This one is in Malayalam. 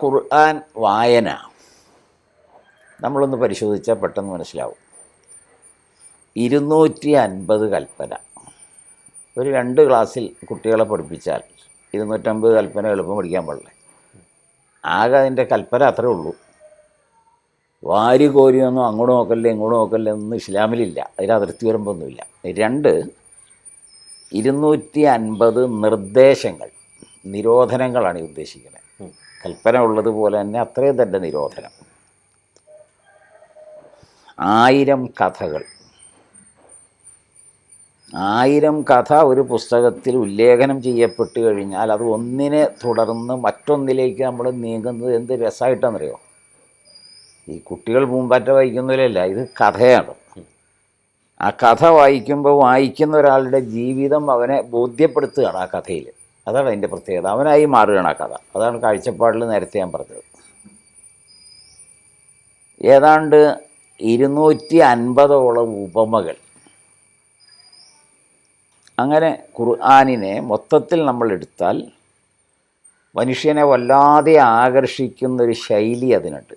ഖുർആൻ വായന നമ്മളൊന്ന് പരിശോധിച്ചാൽ പെട്ടെന്ന് മനസ്സിലാവും. 250 കൽപ്പന. ഒരു 2 ക്ലാസ്സിൽ കുട്ടികളെ പഠിപ്പിച്ചാൽ 250 കൽപ്പന എളുപ്പം പഠിക്കാൻ പാടില്ലേ? ആകെ അതിൻ്റെ കൽപ്പന അത്രേ ഉള്ളൂ. വാരി കോരിയൊന്നും അങ്ങോട്ട് നോക്കല്ലേ ഇങ്ങോട്ട് നോക്കല്ലേ ഒന്നും ഇസ്ലാമിലില്ല. അതിൽ അതിർത്തി വരുമ്പൊന്നുമില്ല. 2 250 നിർദ്ദേശങ്ങൾ, നിരോധനങ്ങളാണ് ഈ ഉദ്ദേശിക്കുന്നത്. കൽപ്പന ഉള്ളതുപോലെ തന്നെ അത്രയും തന്നെ നിരോധനം. 1000 കഥകൾ. 1000 കഥ ഒരു പുസ്തകത്തിൽ ഉല്ലേഖനം ചെയ്യപ്പെട്ട് കഴിഞ്ഞാൽ അത് ഒന്നിനെ തുടർന്ന് മറ്റൊന്നിലേക്ക് നമ്മൾ നീങ്ങുന്നത് എന്ത് രസമായിട്ടാണെന്നറിയോ? ഈ കുട്ടികൾ പൂമ്പാറ്റ വായിക്കുന്നതിലല്ല, ഇത് കഥയാണ്. ആ കഥ വായിക്കുമ്പോൾ വായിക്കുന്ന ഒരാളുടെ ജീവിതം അവനെ ബോധ്യപ്പെടുത്തുകയാണ് ആ കഥയിൽ. അതാണ് അതിൻ്റെ പ്രത്യേകത. അവനായി മാറുകയാണ് ആ കഥ. അതാണ് കാഴ്ചപ്പാടിൽ നേരത്തെ ഞാൻ പറഞ്ഞത്. ഏതാണ്ട് 250ഓളം ഉപമകൾ. അങ്ങനെ ഖുർആനിനെ മൊത്തത്തിൽ നമ്മൾ എടുത്താൽ മനുഷ്യനെ വല്ലാതെ ആകർഷിക്കുന്നൊരു ശൈലി അതിനുണ്ട്.